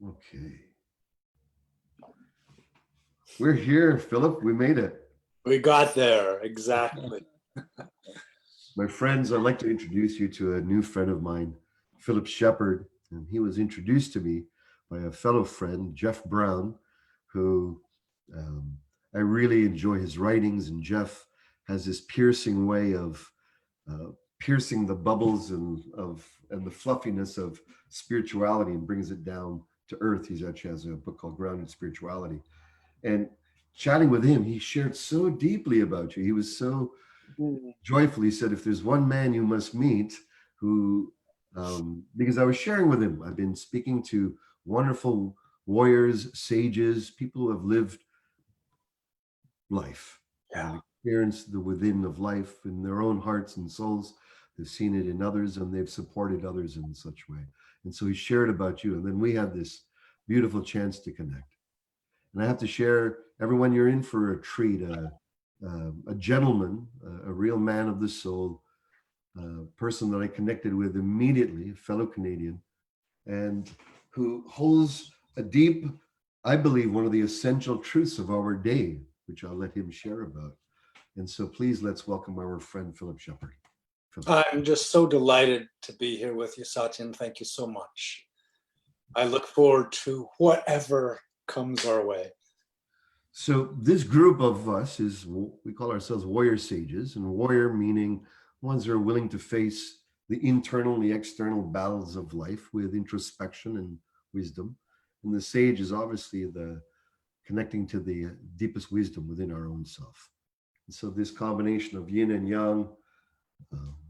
Okay. We're here, Philip. We made it. We got there, exactly. My friends, I'd like to introduce you to a new friend of mine, Philip Shepard. And he was introduced to me by a fellow friend, Jeff Brown, who um, I really enjoy his writings. And Jeff has this piercing way of uh, piercing the bubbles and the fluffiness of spirituality and brings it down to earth. He actually has a book called Grounded Spirituality. And chatting with him, he shared so deeply about you. He was so joyfully said, if there's one man you must meet who, because I was sharing with him, I've been speaking to wonderful warriors, sages, people who have lived life and experienced the within of life in their own hearts and souls. They've seen it in others and they've supported others in such way. And so he shared about you. And then we had this beautiful chance to connect. And I have to share, everyone, you're in for a treat. A gentleman, a real man of the soul, a person that I connected with immediately, a fellow Canadian, and who holds a deep, I believe, one of the essential truths of our day, which I'll let him share about. And so please let's welcome our friend, Philip Shepard. Philip. I'm just so delighted to be here with you, Satyen. Thank you so much. I look forward to whatever comes our way. So this group of us is, we call ourselves warrior sages, and warrior meaning ones who are willing to face the internal and the external battles of life with introspection and wisdom. And the sage is obviously the connecting to the deepest wisdom within our own self. And so this combination of yin and yang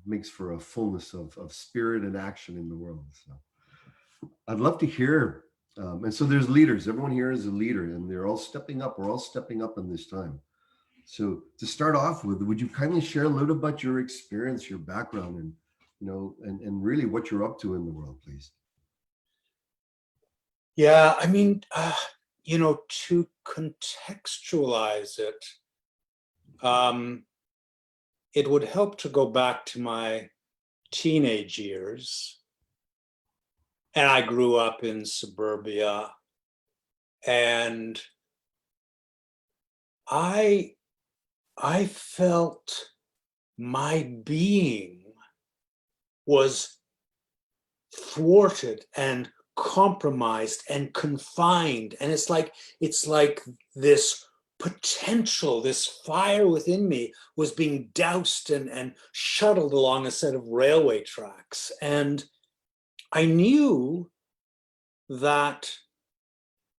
makes for a fullness of spirit and action in the world. So I'd love to hear. And so there's leaders. Everyone here is a leader, and they're all stepping up. We're all stepping up in this time. So to start off with, would you kindly share a little about your experience, your background, and and really what you're up to in the world, please? Yeah, I mean, to contextualize it, it would help to go back to my teenage years. And I grew up in suburbia, and I felt my being was thwarted and compromised and confined. And it's like this potential, this fire within me was being doused and shuttled along a set of railway tracks. And I knew that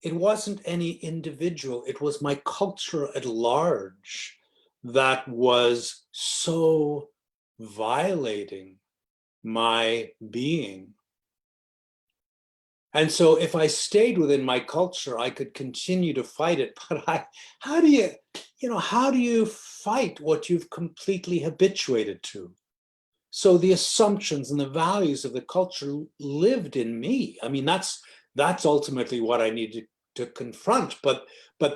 it wasn't any individual, it was my culture at large that was so violating my being. And so if I stayed within my culture, I could continue to fight it. But how do you fight what you've completely habituated to? So the assumptions and the values of the culture lived in me. I mean, that's ultimately what I needed to confront, but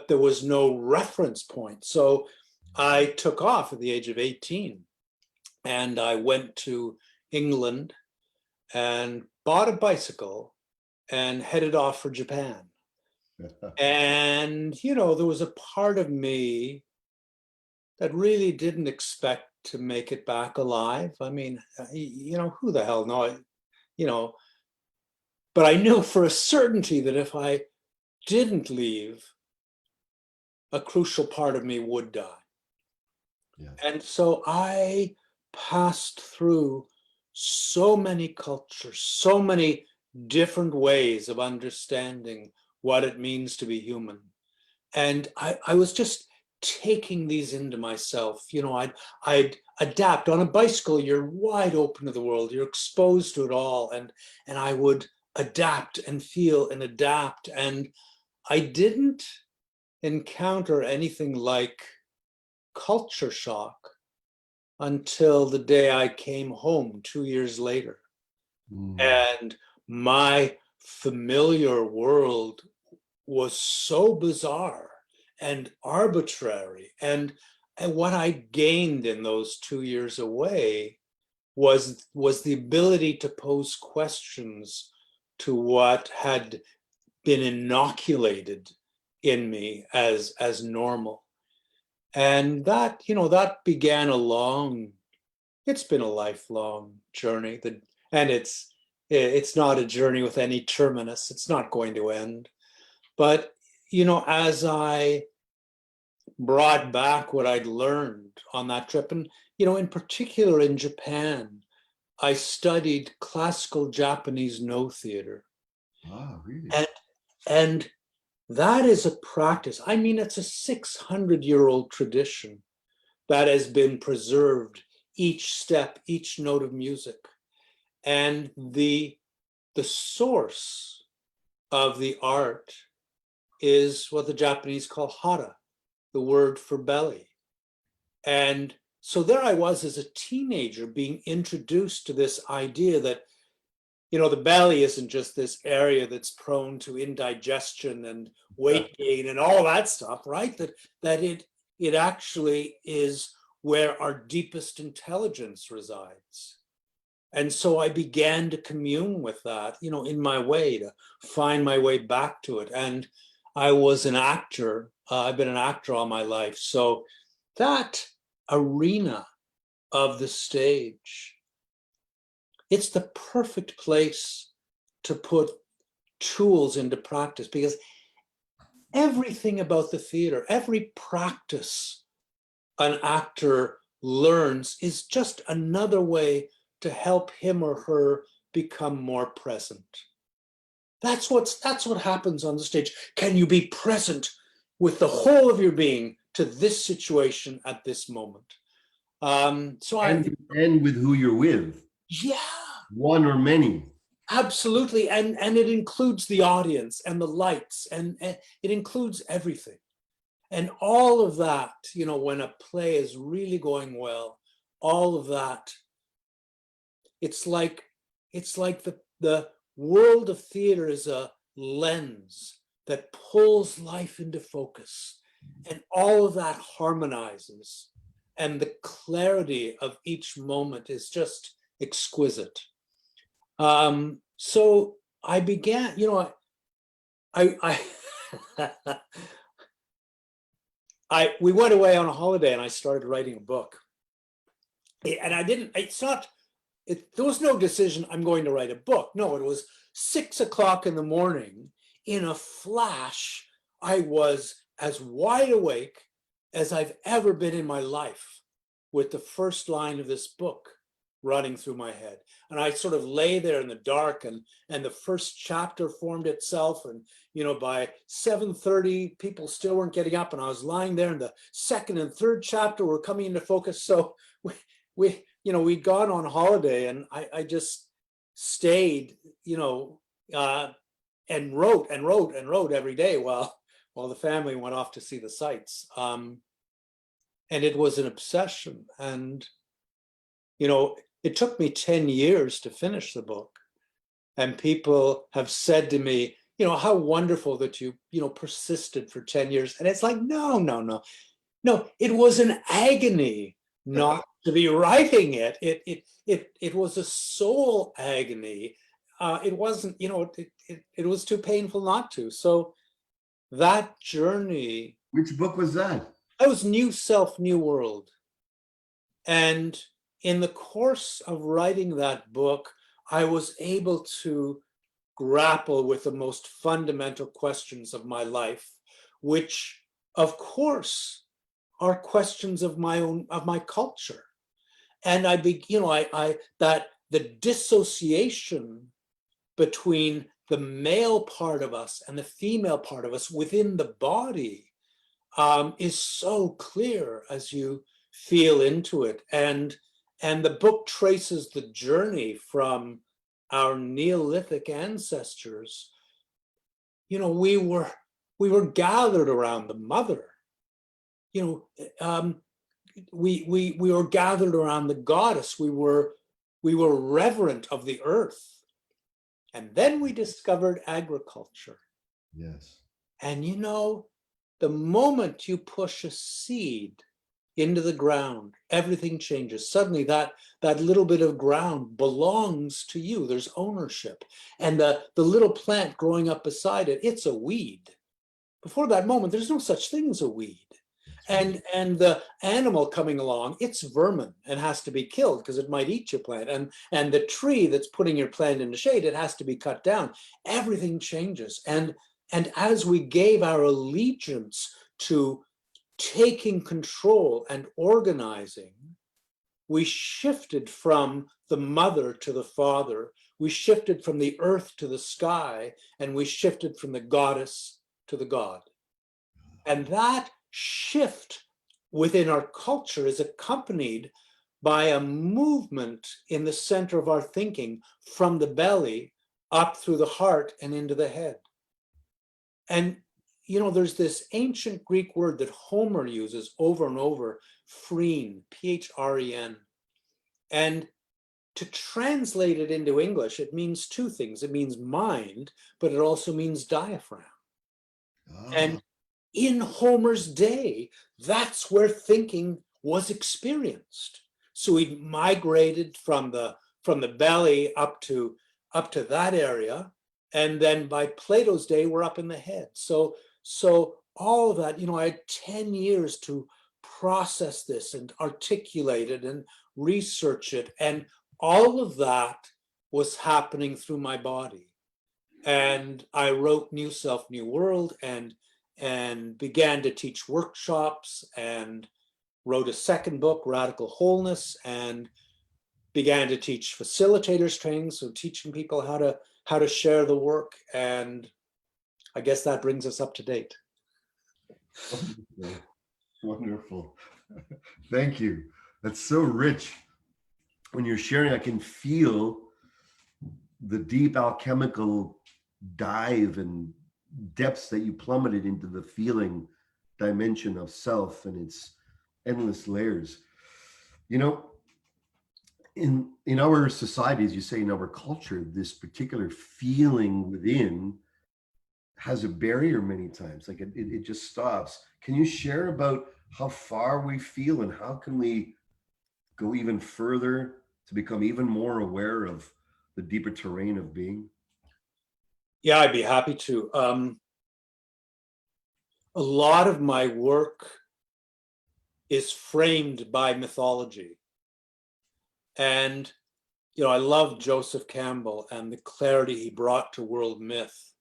there was no reference point. So I took off at the age of 18, and I went to England and bought a bicycle and headed off for Japan. And, there was a part of me that really didn't expect to make it back alive. I mean, who the hell knows, but I knew for a certainty that if I didn't leave, a crucial part of me would die. Yeah. And so I passed through so many cultures, so many different ways of understanding what it means to be human. And I was just taking these into myself. I'd adapt. On a bicycle, you're wide open to the world, you're exposed to it all. And I would adapt and feel and adapt. And I didn't encounter anything like culture shock until the day I came home 2 years later. And my familiar world was so bizarre and arbitrary. And what I gained in those 2 years away was the ability to pose questions to what had been inoculated in me as normal. And that, that began it's been a lifelong journey. And it's not a journey with any terminus. It's not going to end. But, as I brought back what I'd learned on that trip, and, in particular in Japan, I studied classical Japanese no theater. Ah, really? And that is a practice. I mean, it's a 600-year-old tradition that has been preserved, each step, each note of music. And the source of the art is what the Japanese call hara, the word for belly. And so there I was as a teenager being introduced to this idea that, the belly isn't just this area that's prone to indigestion and weight gain and all that stuff, right? That it actually is where our deepest intelligence resides. And so I began to commune with that, in my way, to find my way back to it. And I was an actor. I've been an actor all my life. So that arena of the stage, it's the perfect place to put tools into practice, because everything about the theater, every practice an actor learns is just another way to help him or her become more present. That's what happens on the stage. Can you be present with the whole of your being to this situation at this moment? And with who you're with. Yeah. One or many. Absolutely. And it includes the audience and the lights, and it includes everything. And all of that, when a play is really going well, all of that, it's like the world of theater is a lens that pulls life into focus, and all of that harmonizes, and the clarity of each moment is just exquisite. So I began, we went away on a holiday and I started writing a book. And there was no decision, I'm going to write a book. No, it was 6 o'clock in the morning. In a flash, I was as wide awake as I've ever been in my life with the first line of this book running through my head. And I sort of lay there in the dark, and the first chapter formed itself. And, by 7:30, people still weren't getting up, and I was lying there, and the second and third chapter were coming into focus. So we'd gone on holiday, and I just stayed, and wrote every day while the family went off to see the sights. And it was an obsession. And, it took me 10 years to finish the book. And people have said to me, how wonderful that you, persisted for 10 years. And it's like, no, it was an agony not to be writing it. It was a soul agony. It wasn't, it was too painful not to. So that journey. Which book was that? That was New Self, New World. And in the course of writing that book, I was able to grapple with the most fundamental questions of my life, which, of course, are questions of my culture. And that the dissociation between the male part of us and the female part of us within the body is so clear as you feel into it. And the book traces the journey from our Neolithic ancestors. We were gathered around the mother. We were gathered around the goddess. We were reverent of the earth. And then we discovered agriculture. Yes. And the moment you push a seed into the ground, everything changes. Suddenly that little bit of ground belongs to you. There's ownership. And the little plant growing up beside it, it's a weed. Before that moment, there's no such thing as a weed. And the animal coming along, it's vermin and has to be killed because it might eat your plant. And the tree that's putting your plant in the shade, it has to be cut down. Everything changes. And as we gave our allegiance to taking control and organizing, we shifted from the mother to the father. We shifted from the earth to the sky, and we shifted from the goddess to the god. And that shift within our culture is accompanied by a movement in the center of our thinking from the belly up through the heart and into the head. And, you know, there's this ancient Greek word that Homer uses over and over, phren, P-H-R-E-N. And to translate it into English, it means two things. It means mind, but it also means diaphragm. And in Homer's day, that's where thinking was experienced. So we migrated from the belly up to that area, and then by Plato's day, we're up in the head. So all of that, you know, I had 10 years to process this and articulate it and research it, and all of that was happening through my body. And I wrote New Self, New World, and began to teach workshops, and wrote a second book, Radical Wholeness, and began to teach facilitators training, so teaching people how to share the work. And I guess that brings us up to date. Wonderful. Wonderful. Thank you. That's so rich. When you're sharing, I can feel the deep alchemical dive and depths that you plummeted into the feeling dimension of self and its endless layers. You know, in our societies, you say in our culture, this particular feeling within has a barrier many times. Like it just stops. Can you share about how far we feel and how can we go even further to become even more aware of the deeper terrain of being? Yeah, I'd be happy to. A lot of my work is framed by mythology. And, you know, I love Joseph Campbell and the clarity he brought to world myth.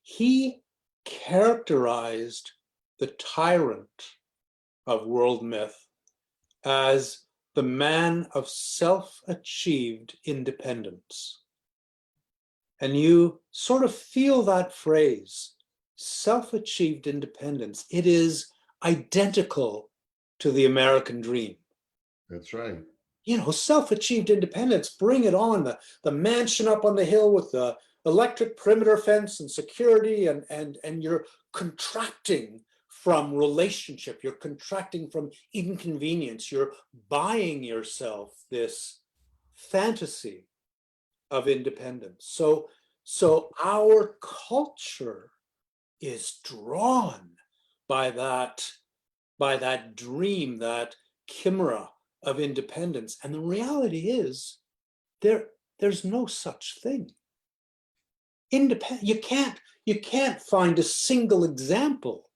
He characterized the tyrant of world myth as the man of self-achieved independence. And you sort of feel that phrase, self-achieved independence. It is identical to the American dream. That's right. You know, self-achieved independence, bring it on. The mansion up on the hill with the electric perimeter fence and security, and you're contracting from relationship, you're contracting from inconvenience, you're buying yourself this fantasy of independence. So our culture is drawn by that dream, that chimera of independence. And the reality is there's no such thing. You can't find a single example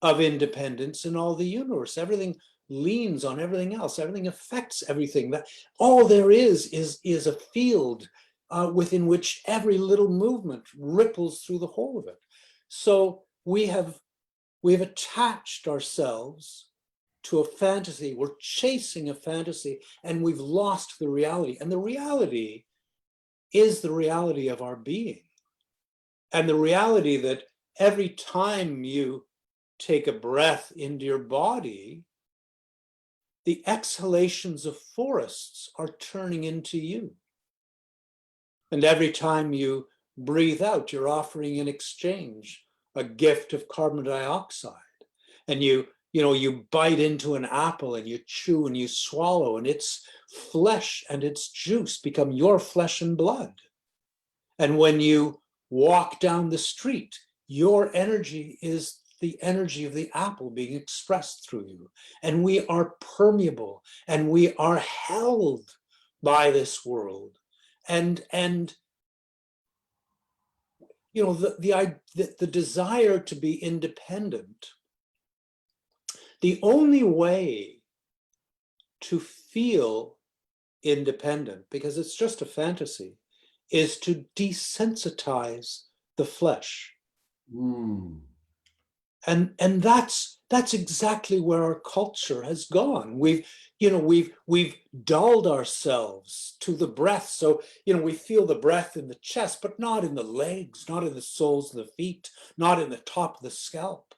of independence in all the universe. Everything leans on everything else. Everything affects everything. That all there is a field within which every little movement ripples through the whole of it. So we've attached ourselves to a fantasy. We're chasing a fantasy, and we've lost the reality. And the reality is the reality of our being. And the reality that every time you take a breath into your body, the exhalations of forests are turning into you. And every time you breathe out, you're offering in exchange a gift of carbon dioxide. And you bite into an apple and you chew and you swallow, and its flesh and its juice become your flesh and blood. And when you walk down the street, your energy is the energy of the apple being expressed through you. And we are permeable, and we are held by this world. And you know, the desire to be independent, the only way to feel independent, because it's just a fantasy, is to desensitize the flesh. And that's exactly where our culture has gone. We've dulled ourselves to the breath. So, you know, we feel the breath in the chest, but not in the legs, not in the soles of the feet, not in the top of the scalp.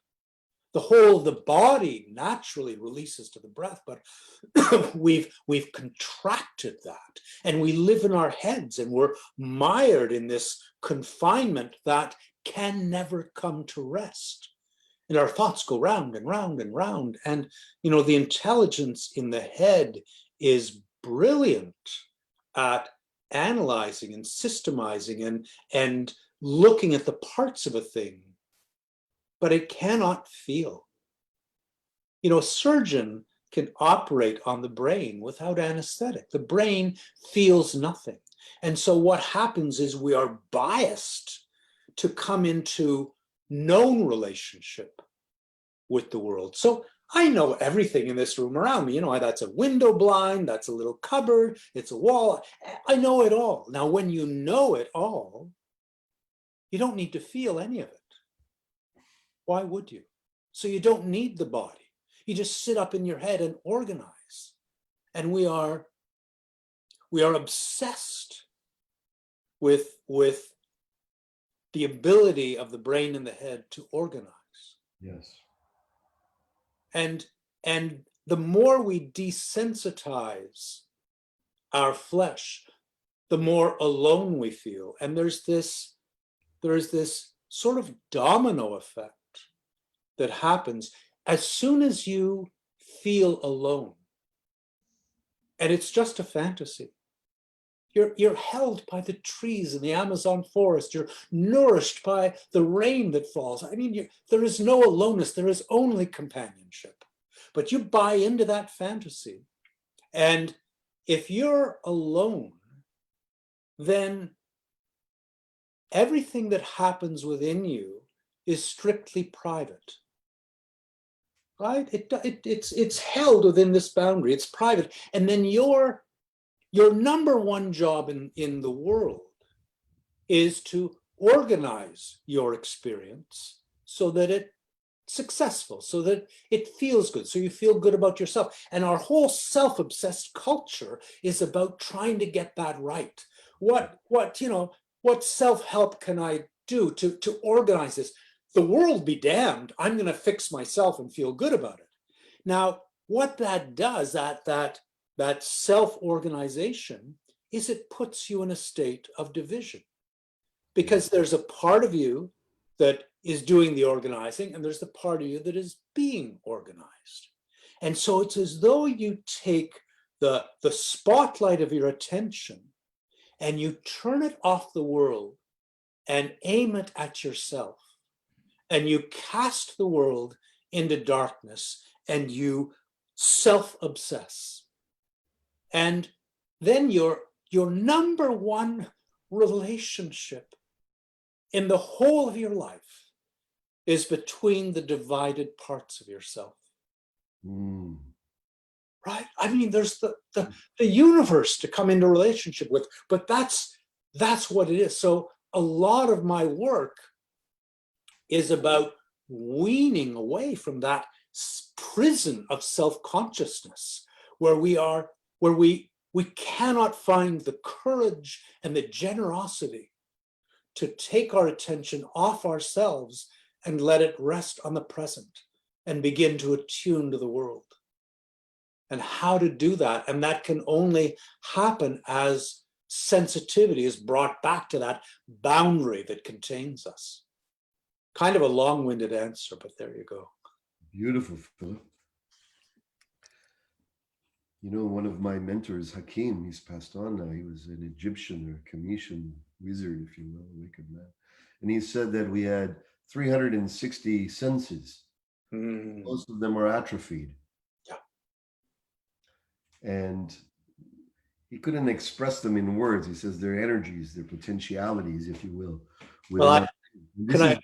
The whole of the body naturally releases to the breath, but we've contracted that, and we live in our heads, and we're mired in this confinement that can never come to rest. And our thoughts go round and round and round. And, you know, the intelligence in the head is brilliant at analyzing and systemizing and looking at the parts of a thing, but it cannot feel. You know, a surgeon can operate on the brain without anesthetic. The brain feels nothing. And so what happens is we are biased to come into known relationship with the world. So I know everything in this room around me. You know, that's a window blind, that's a little cupboard, it's a wall. I know it all. Now, when you know it all, you don't need to feel any of it. Why would you? So you don't need the body. You just sit up in your head and organize. And we are obsessed with the ability of the brain and the head to organize. Yes. And the more we desensitize our flesh, the more alone we feel. And there is this sort of domino effect that happens as soon as you feel alone. And it's just a fantasy. You're held by the trees in the Amazon forest. You're nourished by the rain that falls. I mean, there is no aloneness. There is only companionship. But you buy into that fantasy. And if you're alone, then everything that happens within you is strictly private. Right? It's held within this boundary. It's private. And then your number one job in the world is to organize your experience so that it's successful, so that it feels good, so you feel good about yourself. And our whole self-obsessed culture is about trying to get that right. What self-help can I do to organize this? The world be damned, I'm going to fix myself and feel good about it. Now, what that does, that self-organization, is it puts you in a state of division. Because there's a part of you that is doing the organizing, and there's the part of you that is being organized. And so it's as though you take the spotlight of your attention and you turn it off the world and aim it at yourself. And you cast the world into darkness and you self-obsess. And then your number one relationship in the whole of your life is between the divided parts of yourself. Right? I mean, there's the universe to come into relationship with, but that's what it is. So a lot of my work is about weaning away from that prison of self-consciousness where we cannot find the courage and the generosity to take our attention off ourselves and let it rest on the present and begin to attune to the world. And how to do that, and that can only happen as sensitivity is brought back to that boundary that contains us. Kind of a long-winded answer, but there you go. Beautiful, Philip. You know, one of my mentors, Hakim, he's passed on now. He was an Egyptian or Cometian wizard, if you will, a wicked man. And he said that we had 360 senses. Most of them are atrophied. Yeah. And he couldn't express them in words. He says they're energies, they're potentialities, if you will. Well, This is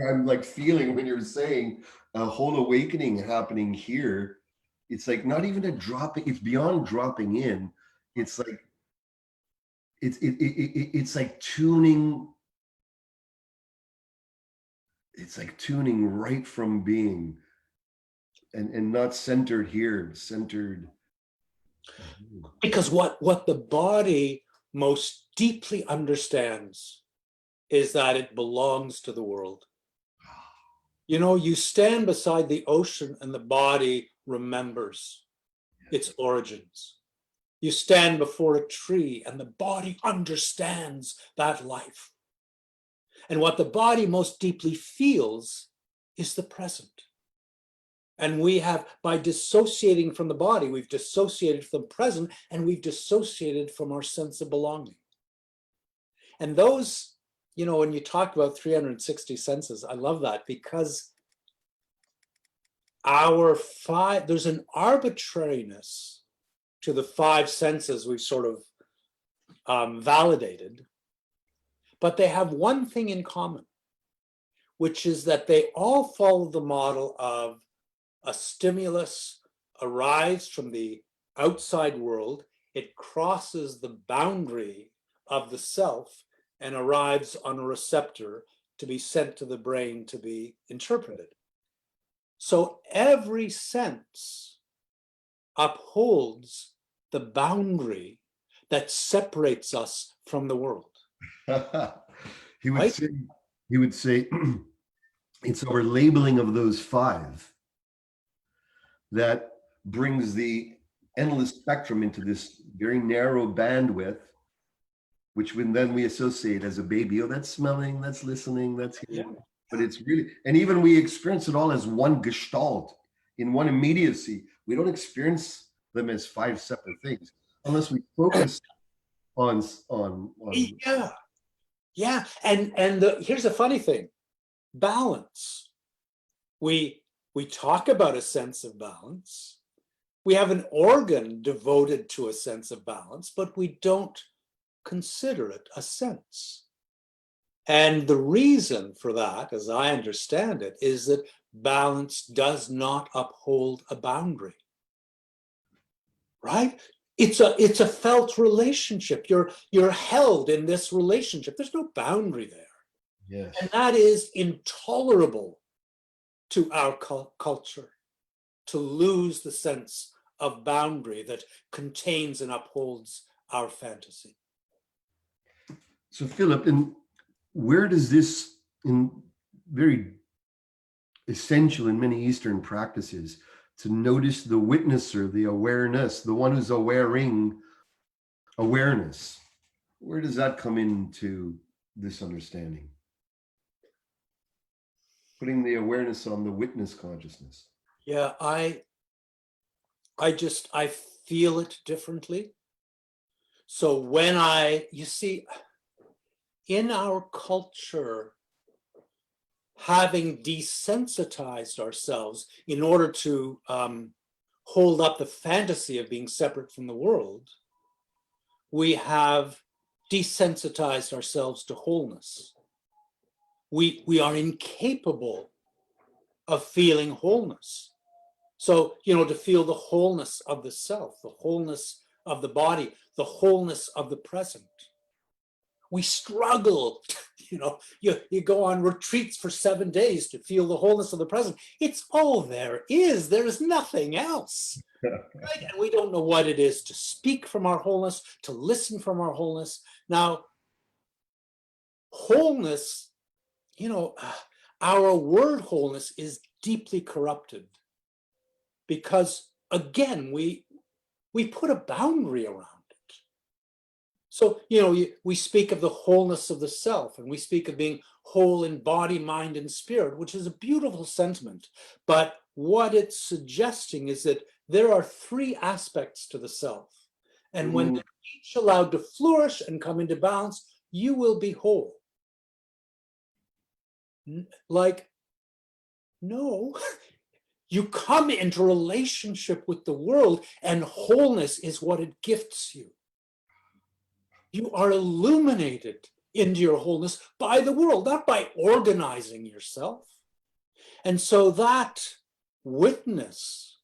I'm like feeling when you're saying a whole awakening happening here. It's like not even a dropping, it's beyond dropping in. It's like it's like tuning. It's like tuning right from being and not centered here, centered. because what the body most deeply understands is that it belongs to the world. You know, you stand beside the ocean and the body remembers its origins. You stand before a tree and the body understands that life. And what the body most deeply feels is the present. And we have, by dissociating from the body, we've dissociated from the present, and we've dissociated from our sense of belonging. And those, you know, when you talk about 360 senses, I love that, because there's an arbitrariness to the five senses we've sort of validated, but they have one thing in common, which is that they all follow the model of a stimulus arrives from the outside world, it crosses the boundary of the self and arrives on a receptor to be sent to the brain to be interpreted. So every sense upholds the boundary that separates us from the world. he would Right? say, he would say, it's our labeling of those five that brings the endless spectrum into this very narrow bandwidth, which then we associate as a baby. Oh, that's smelling, that's listening, that's hearing. Yeah. But it's really, and even we experience it all as one gestalt, in one immediacy. We don't experience them as five separate things unless we focus on yeah. And here's the funny thing: balance. We talk about a sense of balance. We have an organ devoted to a sense of balance, but we don't consider it a sense. And the reason for that, as I understand it, is that balance does not uphold a boundary. Right? It's a felt relationship. You're held in this relationship. There's no boundary there. Yes. And that is intolerable to our culture, to lose the sense of boundary that contains and upholds our fantasy. So Philip, and where does this, in very essential in many Eastern practices, to notice the witnesser, the awareness, the one who's awareing awareness, where does that come into this understanding? Putting the awareness on the witness consciousness. Yeah, I feel it differently. So when you see, in our culture, having desensitized ourselves in order to hold up the fantasy of being separate from the world, we have desensitized ourselves to wholeness. We are incapable of feeling wholeness. So, you know, to feel the wholeness of the self, the wholeness of the body, the wholeness of the present. We struggle, you know, you go on retreats for 7 days to feel the wholeness of the present. It's all there is. There is nothing else. Right? And we don't know what it is to speak from our wholeness, to listen from our wholeness. Now, wholeness, you know, our word wholeness is deeply corrupted because, again, we put a boundary around it. So, you know, we speak of the wholeness of the self, and we speak of being whole in body, mind, and spirit, which is a beautiful sentiment. But what it's suggesting is that there are three aspects to the self. And when they're each allowed to flourish and come into balance, you will be whole. Like, no, you come into relationship with the world, and wholeness is what it gifts you. You are illuminated into your wholeness by the world, not by organizing yourself. And so that witness,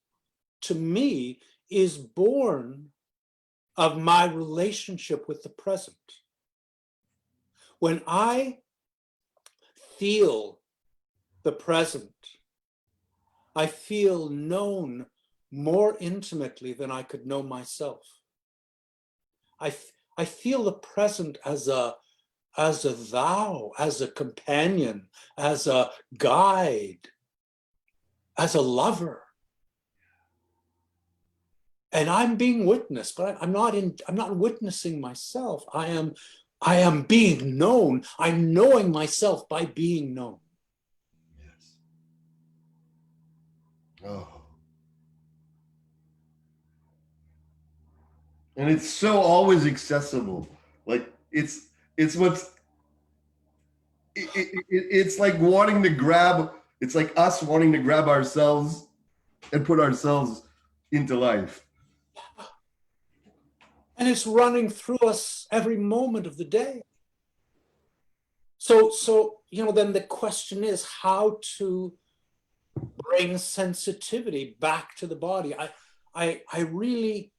to me, is born of my relationship with the present. When I feel the present, I feel known more intimately than I could know myself. I feel the present as a thou, as a companion, as a guide, as a lover. And I'm being witnessed, but I'm not witnessing myself. I am being known. I'm knowing myself by being known. Yes. Oh. And it's so always accessible. Like it's what's it's like wanting to grab, it's like us wanting to grab ourselves and put ourselves into life. And it's running through us every moment of the day. So then the question is how to bring sensitivity back to the body. I really,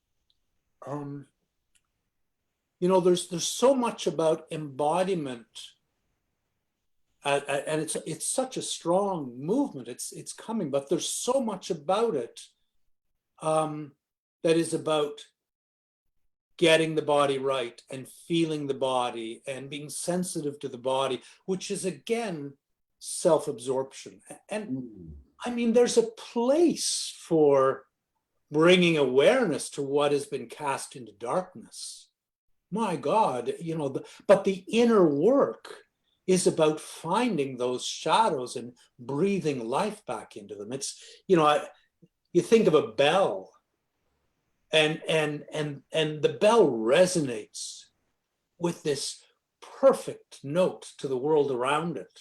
there's so much about embodiment, and it's such a strong movement. It's coming, but there's so much about it that is about getting the body right and feeling the body and being sensitive to the body, which is again self-absorption. And I mean, there's a place for bringing awareness to what has been cast into darkness. My God, but the inner work is about finding those shadows and breathing life back into them. It's, you think of a bell, and the bell resonates with this perfect note to the world around it.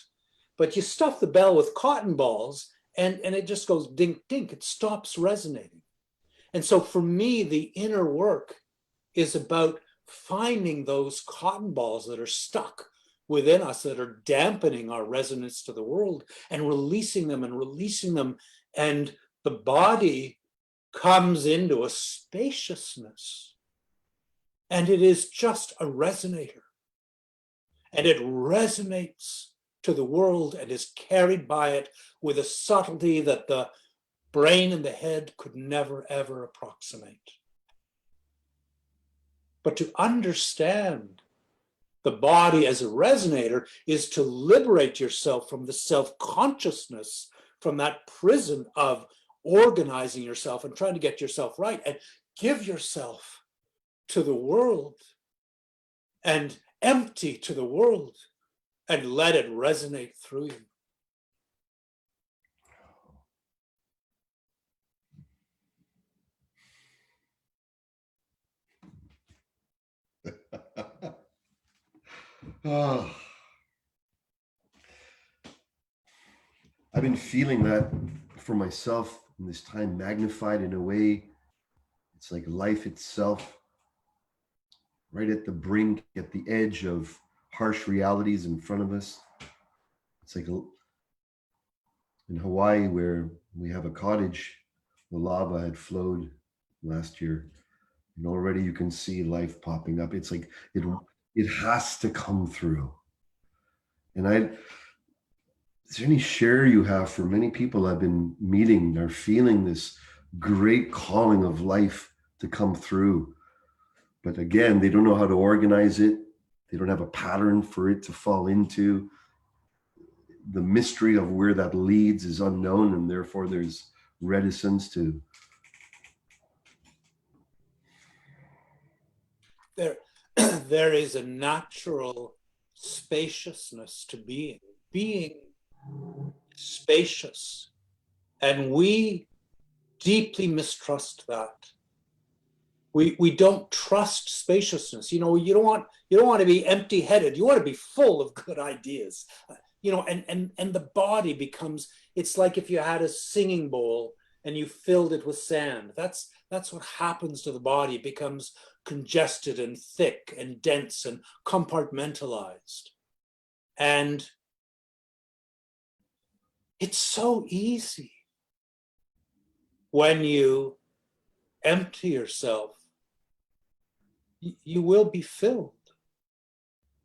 But you stuff the bell with cotton balls and it just goes dink, dink. It stops resonating. And so for me, the inner work is about finding those cotton balls that are stuck within us, that are dampening our resonance to the world, and releasing them. And the body comes into a spaciousness, and it is just a resonator, and it resonates to the world and is carried by it with a subtlety that the brain and the head could never, ever approximate. But to understand the body as a resonator is to liberate yourself from the self-consciousness, from that prison of organizing yourself and trying to get yourself right, and give yourself to the world and empty to the world and let it resonate through you. Oh. I've been feeling that for myself in this time, magnified in a way. It's like life itself, right at the brink, at the edge of harsh realities in front of us. It's like in Hawaii, where we have a cottage, the lava had flowed last year, and already you can see life popping up. It's like it has to come through. And is there any share you have for many people I've been meeting are feeling this great calling of life to come through? But again, they don't know how to organize it. They don't have a pattern for it to fall into. The mystery of where that leads is unknown, and therefore there's reticence to. There is a natural spaciousness to being spacious, and we deeply mistrust that. We don't trust spaciousness. You don't want to be empty-headed. You want to be full of good ideas. and the body becomes, it's like if you had a singing bowl and you filled it with sand. That's what happens to the body. It becomes congested and thick and dense and compartmentalized. And it's so easy when you empty yourself, you will be filled.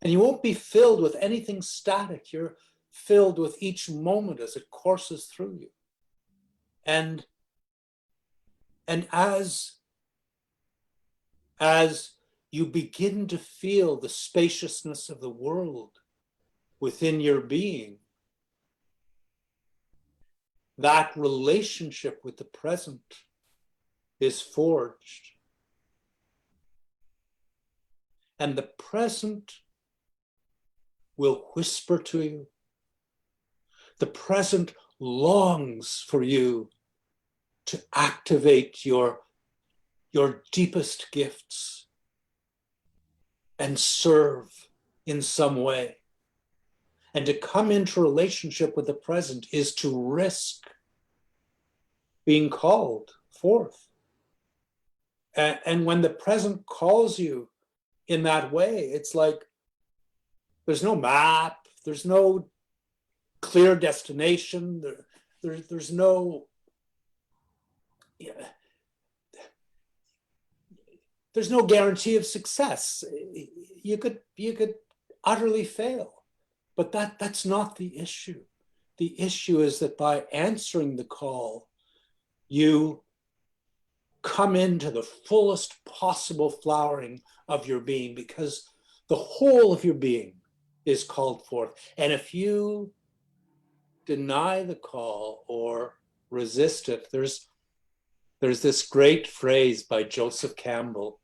And you won't be filled with anything static. You're filled with each moment as it courses through you. And as you begin to feel the spaciousness of the world within your being, that relationship with the present is forged. And the present will whisper to you. The present longs for you to activate your deepest gifts and serve in some way. And to come into relationship with the present is to risk being called forth. And when the present calls you in that way, it's like there's no map, there's no clear destination, there's no, there's no guarantee of success. You could utterly fail, but that's not the issue. The issue is that by answering the call, you come into the fullest possible flowering of your being, because the whole of your being is called forth. And if you deny the call or resist it, there's this great phrase by Joseph Campbell.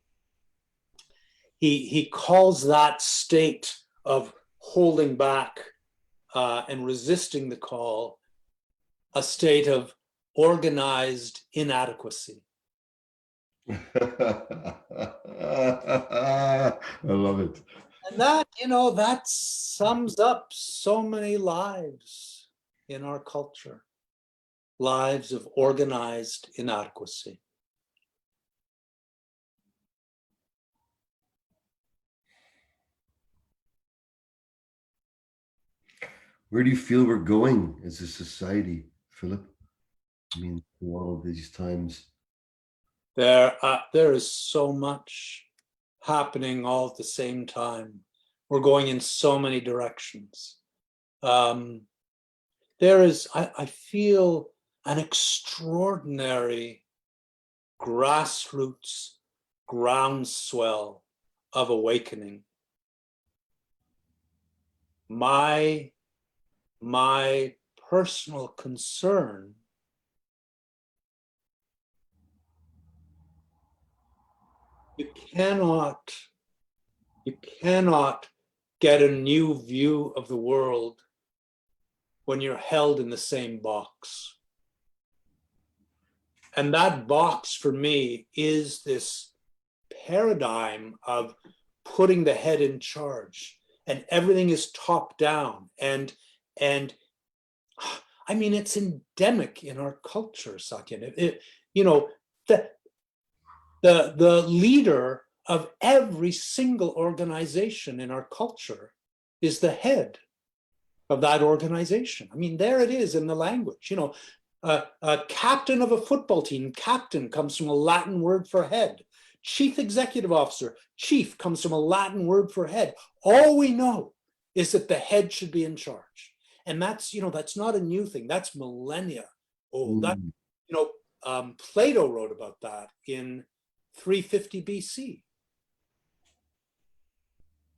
He calls that state of holding back and resisting the call a state of organized inadequacy. I love it. And that sums up so many lives in our culture, lives of organized inadequacy. Where do you feel we're going as a society, Philip? I mean, through all of these times. There is so much happening all at the same time. We're going in so many directions. There is, I feel, an extraordinary grassroots groundswell of awakening. My personal concern you cannot get a new view of the world when you're held in the same box. And that box for me is this paradigm of putting the head in charge, and everything is top down. And I mean, it's endemic in our culture, Satyen. The leader of every single organization in our culture is the head of that organization. I mean, there it is in the language. A captain of a football team, captain comes from a Latin word for head. Chief executive officer, chief comes from a Latin word for head. All we know is that the head should be in charge. And that's not a new thing. That's millennia old. That, Plato wrote about that in 350 BC.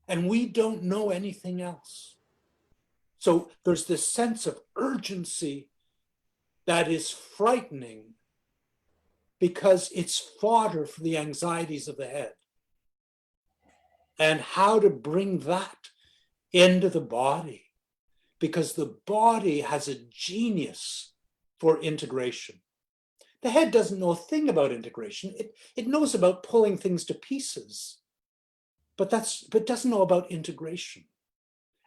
And we don't know anything else. So there's this sense of urgency that is frightening, because it's fodder for the anxieties of the head. And how to bring that into the body, because the body has a genius for integration. The head doesn't know a thing about integration. It knows about pulling things to pieces, but doesn't know about integration.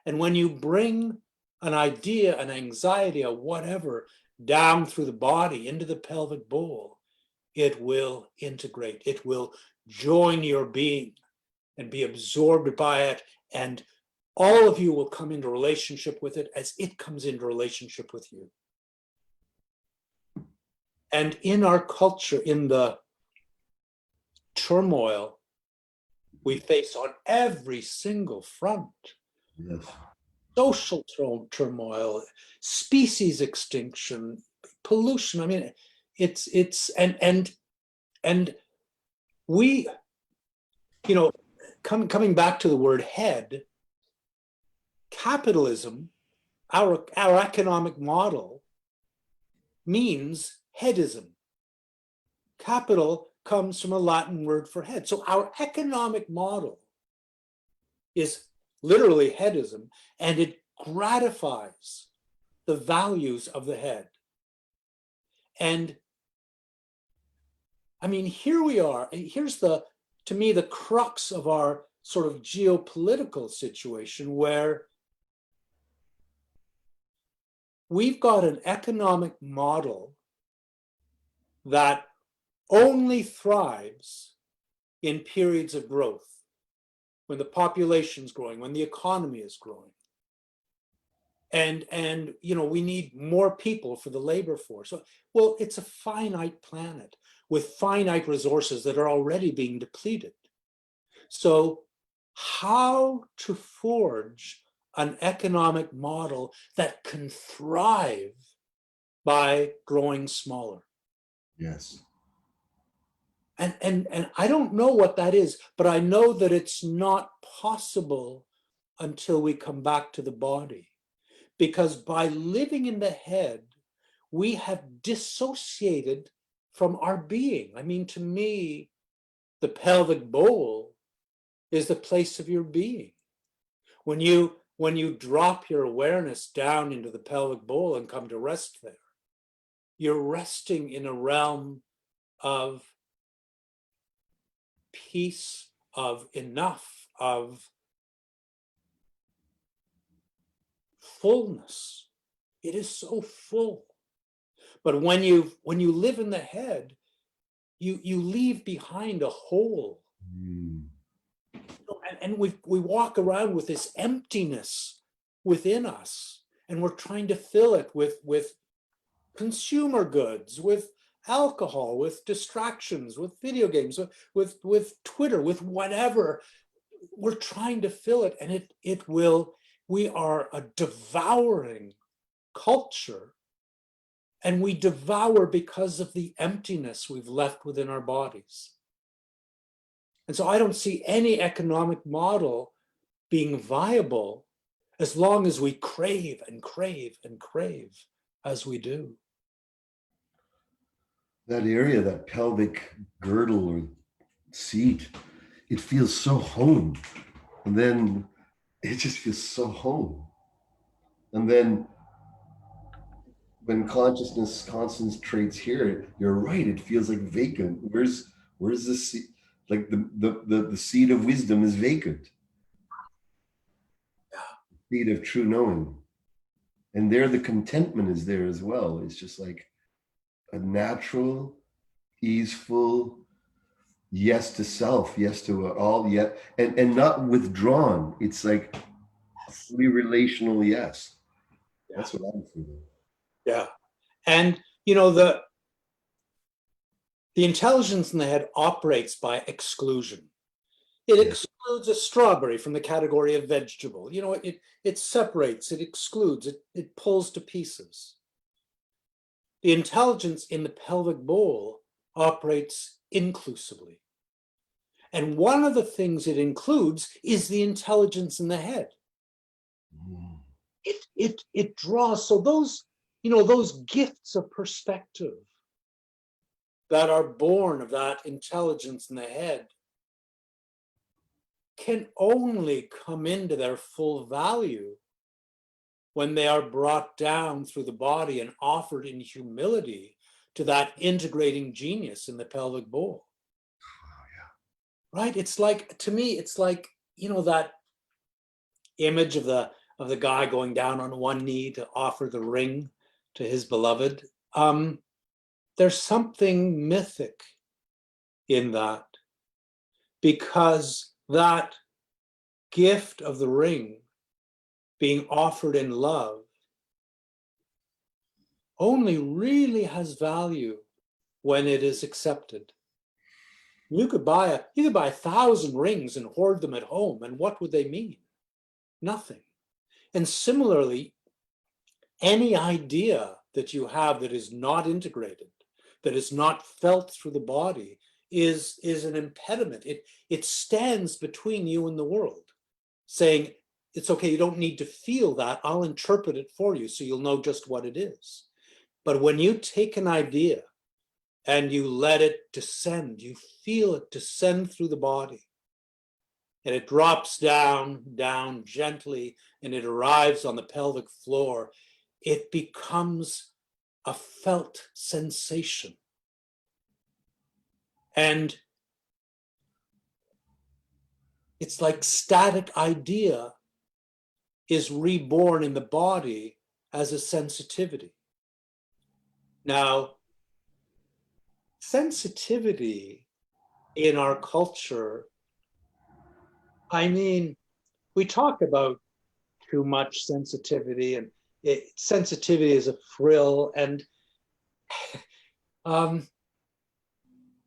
And when you bring an idea, an anxiety, or whatever, down through the body into the pelvic bowl, it will integrate. It will join your being and be absorbed by it. And all of you will come into relationship with it as it comes into relationship with you. And in our culture, in the turmoil we face on every single front, Yes. social turmoil, species extinction, pollution. I mean, and we, coming back to the word head, capitalism, our economic model means headism. Capital comes from a Latin word for head. So our economic model is literally headism, and it gratifies the values of the head. And I mean, here we are. Here's to me, the crux of our sort of geopolitical situation, where we've got an economic model that only thrives in periods of growth, when the population's growing, when the economy is growing. And we need more people for the labor force. Well, it's a finite planet with finite resources that are already being depleted. So how to forge an economic model that can thrive by growing smaller? Yes. And I don't know what that is, but I know that it's not possible until we come back to the body. Because by living in the head, we have dissociated from our being. I mean, to me, the pelvic bowl is the place of your being. When you drop your awareness down into the pelvic bowl and come to rest there, you're resting in a realm of peace, of enough, of fullness. It is so full. But when you live in the head, you leave behind a hole. And we walk around with this emptiness within us, and we're trying to fill it with consumer goods, with alcohol, with distractions, with video games, with Twitter, with whatever. We're trying to fill it, and we are a devouring culture, and we devour because of the emptiness we've left within our bodies. And so I don't see any economic model being viable as long as we crave and crave and crave as we do. That area, that pelvic girdle or seat, it feels so home. And then it just feels so home. And then when consciousness concentrates here, you're right, it feels like vacant. Where's the seat? Like the seed of wisdom is vacant. Yeah. Seed of true knowing. And there the contentment is there as well. It's just like a natural, easeful yes to self, yes to all, yet, and not withdrawn. It's like a fully relational yes. Yeah. That's what I'm feeling. Yeah. And the intelligence in the head operates by exclusion. It excludes a strawberry from the category of vegetable. It separates, it excludes, it pulls to pieces. The intelligence in the pelvic bowl operates inclusively. And one of the things it includes is the intelligence in the head. It draws, so those gifts of perspective that are born of that intelligence in the head can only come into their full value when they are brought down through the body and offered in humility to that integrating genius in the pelvic bowl. Oh, yeah. Right? It's like, to me, it's like, that image of the the guy going down on one knee to offer the ring to his beloved. There's something mythic in that, because that gift of the ring being offered in love only really has value when it is accepted. You could buy 1,000 rings and hoard them at home, and what would they mean? Nothing. And similarly, any idea that you have that is not integrated, that is not felt through the body, is an impediment. It stands between you and the world, saying, it's okay, you don't need to feel that, I'll interpret it for you so you'll know just what it is. But when you take an idea and you let it descend, you feel it descend through the body, and it drops down gently, and it arrives on the pelvic floor, it becomes a felt sensation. And it's like static idea is reborn in the body as a sensitivity. Now, sensitivity in our culture, I mean, we talk about too much sensitivity, and sensitivity is a frill, and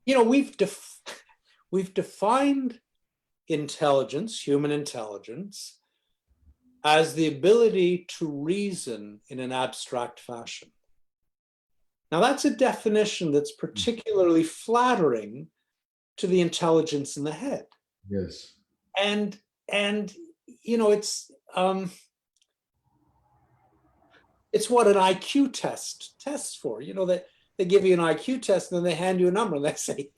you know, we've defined intelligence, human intelligence, as the ability to reason in an abstract fashion. Now, that's a definition that's particularly flattering to the intelligence in the head. Yes. And you know, it's what an IQ test tests for. You know, that they give you an IQ test and then they hand you a number and they say,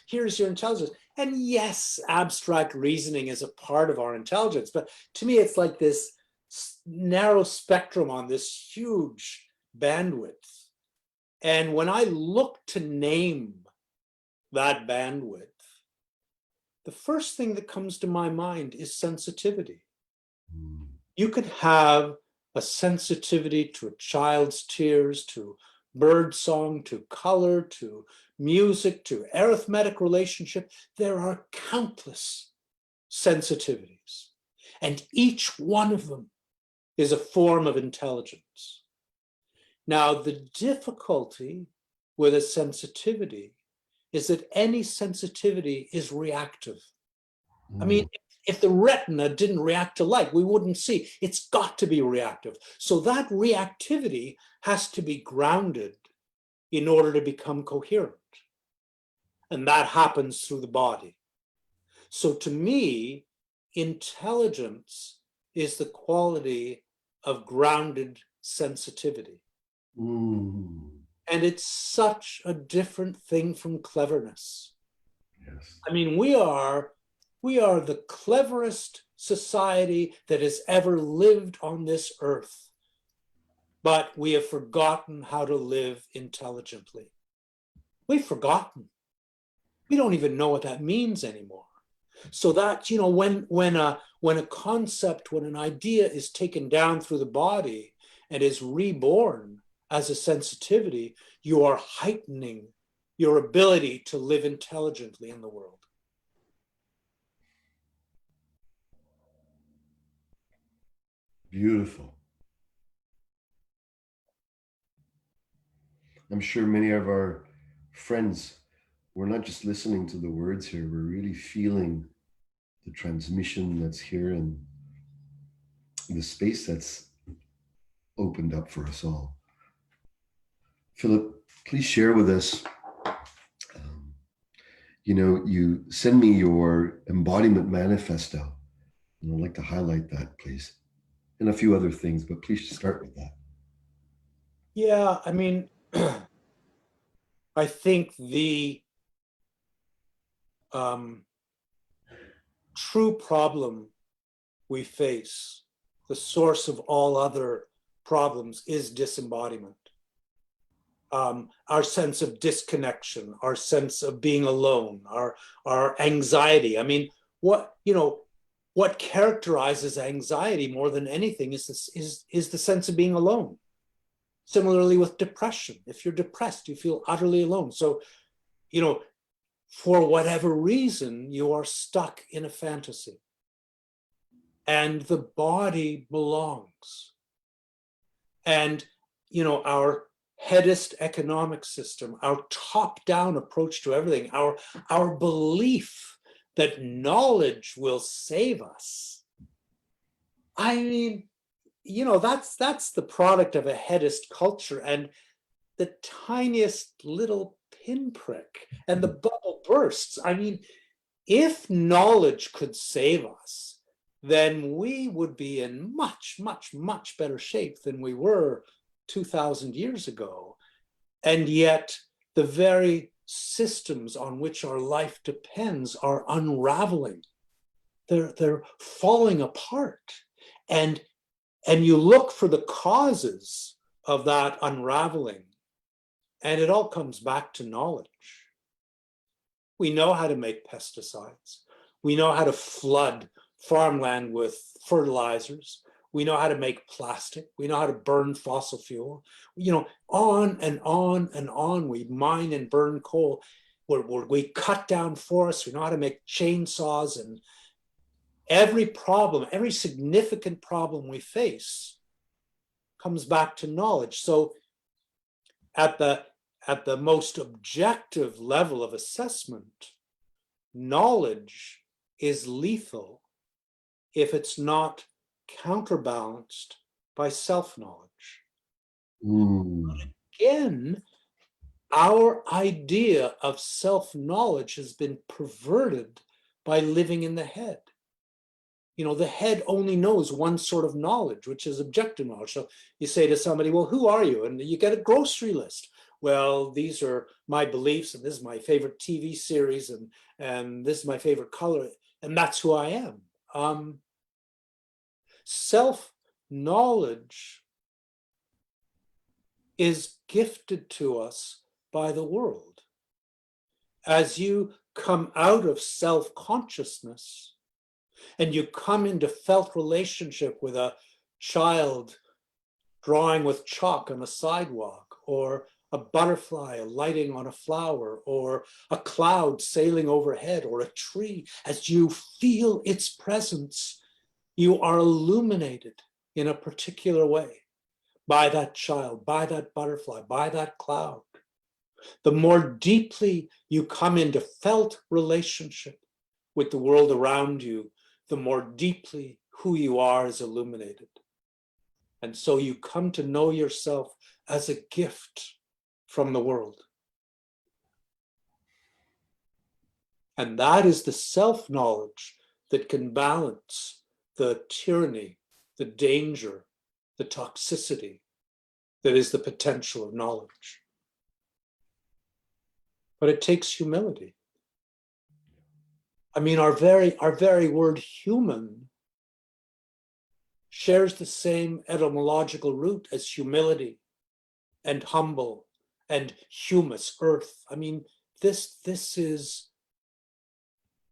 here's your intelligence. And yes, abstract reasoning is a part of our intelligence, but to me, it's like this narrow spectrum on this huge bandwidth. And when I look to name that bandwidth, the first thing that comes to my mind is sensitivity. You could have a sensitivity to a child's tears, to bird song, to color, to music, to arithmetic relationship. There are countless sensitivities, and each one of them is a form of intelligence. Now, the difficulty with a sensitivity is that any sensitivity is reactive. I mean, if the retina didn't react to light, we wouldn't see. It's got to be reactive. So that reactivity has to be grounded in order to become coherent. And that happens through the body. So to me, intelligence is the quality of grounded sensitivity. And it's such a different thing from cleverness. Yes. I mean, we are the cleverest society that has ever lived on this earth, but we have forgotten how to live intelligently. We've forgotten. We don't even know what that means anymore. So that, you know, when a concept, when an idea is taken down through the body and is reborn as a sensitivity, you are heightening your ability to live intelligently in the world. Beautiful. I'm sure many of our friends, we're not just listening to the words here, we're really feeling the transmission that's here and the space that's opened up for us all. Philip, please share with us, you know, you send me your Embodiment Manifesto, and I'd like to highlight that, please, and a few other things, but please start with that. Yeah, I mean, I think the true problem we face, the source of all other problems, is disembodiment. Our sense of disconnection, our sense of being alone, our anxiety. I mean, what, you know, what characterizes anxiety more than anything is the sense of being alone. Similarly with depression, if you're depressed, you feel utterly alone. So, you know, for whatever reason, you are stuck in a fantasy. And the body belongs. And, you know, our hedonist economic system, our top-down approach to everything, our belief that knowledge will save us. I mean, you know, that's the product of a hedonist culture, and the tiniest little pinprick and the bubble bursts. I mean, if knowledge could save us, then we would be in much, much, much better shape than we were 2,000 years ago. And yet the very systems on which our life depends are unraveling. They're falling apart. And you look for the causes of that unraveling, and it all comes back to knowledge. We know how to make pesticides. We know how to flood farmland with fertilizers. We know how to make plastic. We know how to burn fossil fuel. You know, on and on and on. We mine and burn coal. We cut down forests. We know how to make chainsaws. And every problem, every significant problem we face comes back to knowledge. So at the most objective level of assessment, knowledge is lethal if it's not counterbalanced by self-knowledge. Again, our idea of self-knowledge has been perverted by living in the head. You know, the head only knows one sort of knowledge, which is objective knowledge. So you say to somebody, well, who are you? And you get a grocery list. Well, these are my beliefs, and this is my favorite TV series, and this is my favorite color, and that's who I am. Self-knowledge is gifted to us by the world. As you come out of self-consciousness and you come into felt relationship with a child drawing with chalk on a sidewalk, or a butterfly alighting on a flower, or a cloud sailing overhead, or a tree, as you feel its presence, you are illuminated in a particular way by that child, by that butterfly, by that cloud. The more deeply you come into felt relationship with the world around you, the more deeply who you are is illuminated. And so you come to know yourself as a gift from the world. And that is the self-knowledge that can balance the tyranny, the danger, the toxicity that is the potential of knowledge. But it takes humility. I mean, our very word human shares the same etymological root as humility and humble and humus, earth. I mean, this is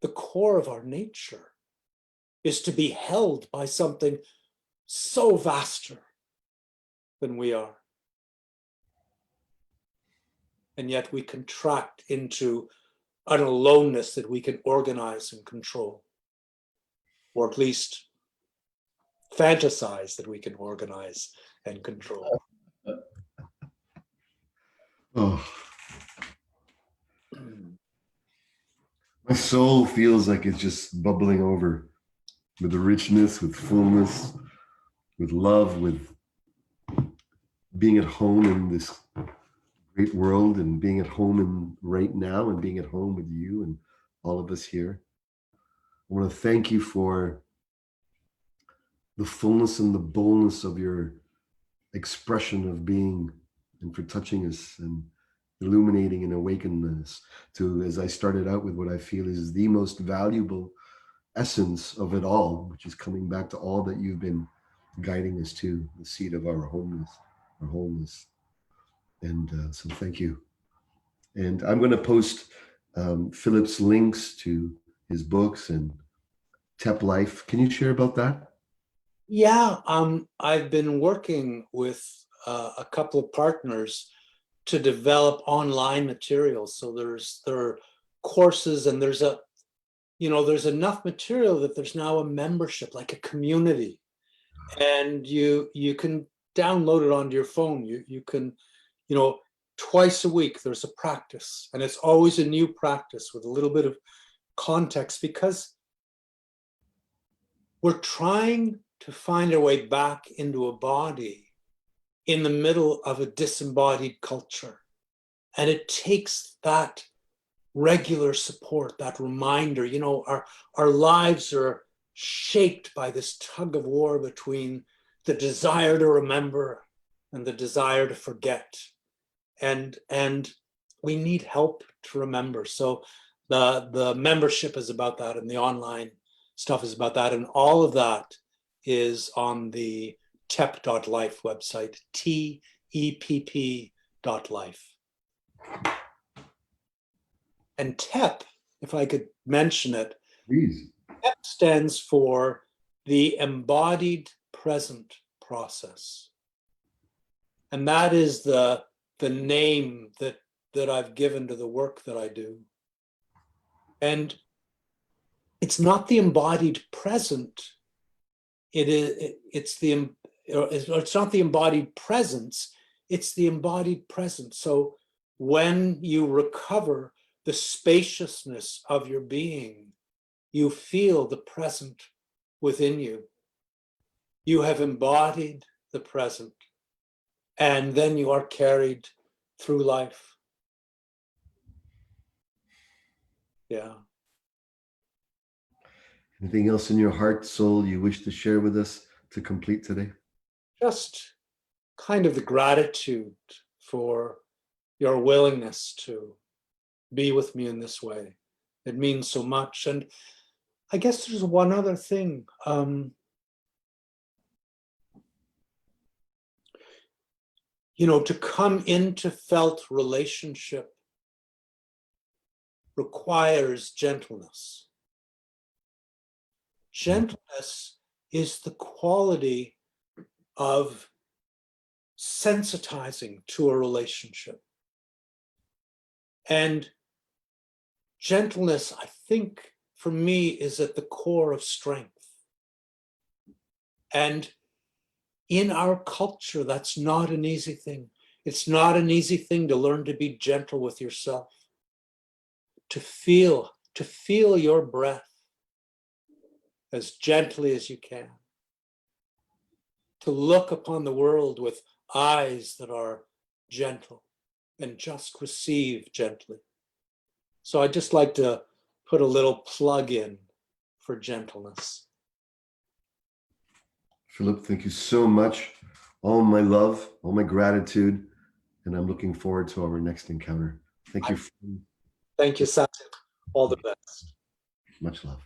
the core of our nature, is to be held by something so vaster than we are. And yet we contract into an aloneness that we can organize and control, or at least fantasize that we can organize and control. Oh, my soul feels like it's just bubbling over with the richness, with fullness, with love, with being at home in this great world, and being at home in right now, and being at home with you and all of us here. I want to thank you for the fullness and the boldness of your expression of being, and for touching us and illuminating and awakening us to, as I started out with, what I feel is the most valuable essence of it all, which is coming back to all that you've been guiding us to, the seed of our wholeness. And so thank you. And I'm going to post Philip's links to his books and TEP Life. Can you share about that? Yeah, I've been working with a couple of partners to develop online materials. So there are courses, and there's enough material that there's now a membership, like a community, and you can download it onto your phone. You can, twice a week there's a practice, and it's always a new practice with a little bit of context, because we're trying to find our way back into a body in the middle of a disembodied culture. And it takes that regular support, that reminder. Our lives are shaped by this tug of war between the desire to remember and the desire to forget. And we need help to remember. So the membership is about that, and the online stuff is about that. And all of that is on the tep.life website, TEPP.life. And TEP, if I could mention it, Please. TEP stands for the Embodied Present Process. And that is the name that I've given to the work that I do. And it's not the embodied present. It's not the embodied presence, it's the embodied present. So when you recover the spaciousness of your being, you feel the present within you. You have embodied the present, and then you are carried through life. Yeah. Anything else in your heart, soul, you wish to share with us to complete today? Just kind of the gratitude for your willingness to be with me in this way. It means so much. And I guess there's one other thing. To come into felt relationship requires gentleness. Gentleness is the quality of sensitizing to a relationship. And gentleness, I think, for me, is at the core of strength. And in our culture, that's not an easy thing. It's not an easy thing to learn to be gentle with yourself, to feel your breath as gently as you can, to look upon the world with eyes that are gentle and just receive gently. So I'd just like to put a little plug in for gentleness. Philip, thank you so much. All my love, all my gratitude, and I'm looking forward to our next encounter. Thank you. Thank you, Satyen. All the best. Much love.